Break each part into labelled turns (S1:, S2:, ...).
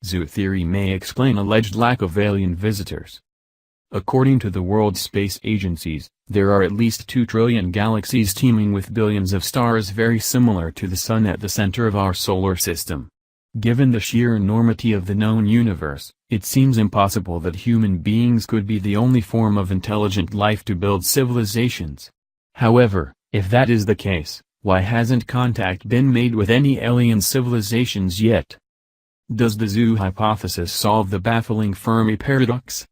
S1: Zoo theory may explain alleged lack of alien visitors. According to the World Space Agencies, there are at least 2 trillion galaxies teeming with billions of stars very similar to the Sun at the center of our solar system. Given the sheer enormity of the known universe, it seems impossible that human beings could be the only form of intelligent life to build civilizations. However, if that is the case, why hasn't contact been made with any alien civilizations yet? Does the zoo hypothesis solve the baffling Fermi paradox?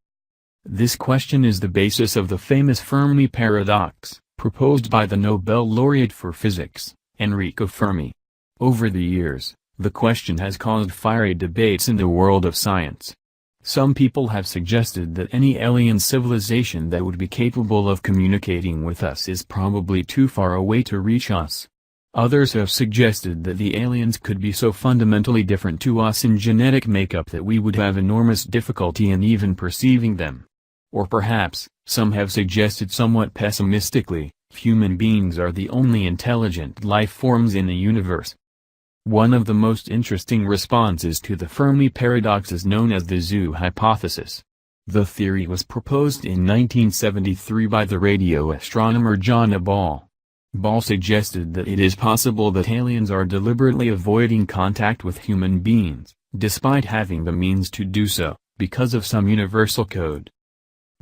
S1: This question is the basis of the famous Fermi paradox, proposed by the Nobel laureate for physics, Enrico Fermi. Over the years, the question has caused fiery debates in the world of science. Some people have suggested that any alien civilization that would be capable of communicating with us is probably too far away to reach us. Others have suggested that the aliens could be so fundamentally different to us in genetic makeup that we would have enormous difficulty in even perceiving them. Or perhaps, some have suggested somewhat pessimistically, human beings are the only intelligent life forms in the universe. One of the most interesting responses to the Fermi paradox is known as the zoo hypothesis. The theory was proposed in 1973 by the radio astronomer John A. Ball. Ball suggested that it is possible that aliens are deliberately avoiding contact with human beings, despite having the means to do so, because of some universal code.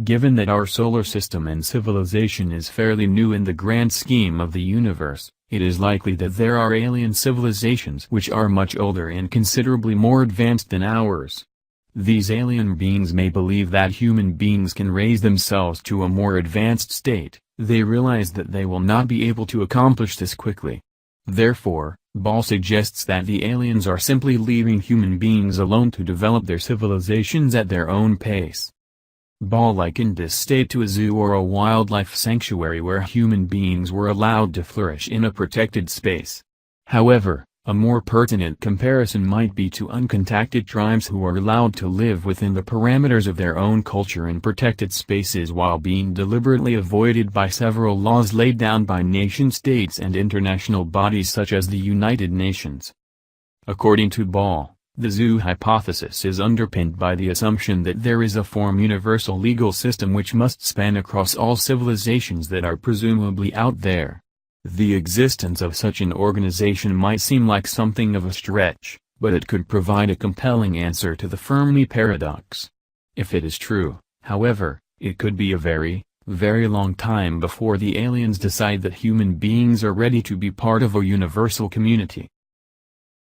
S1: Given that our solar system and civilization is fairly new in the grand scheme of the universe, it is likely that there are alien civilizations which are much older and considerably more advanced than ours. These alien beings may believe that human beings can raise themselves to a more advanced state. They realize that they will not be able to accomplish this quickly. Therefore, Ball suggests that the aliens are simply leaving human beings alone to develop their civilizations at their own pace. Ball likened this state to a zoo or a wildlife sanctuary where human beings were allowed to flourish in a protected space. However, a more pertinent comparison might be to uncontacted tribes who are allowed to live within the parameters of their own culture in protected spaces while being deliberately avoided by several laws laid down by nation-states and international bodies such as the United Nations. According to Ball, the zoo hypothesis is underpinned by the assumption that there is a universal legal system which must span across all civilizations that are presumably out there. The existence of such an organization might seem like something of a stretch, but it could provide a compelling answer to the Fermi paradox. If it is true, however, it could be a very, very long time before the aliens decide that human beings are ready to be part of a universal community.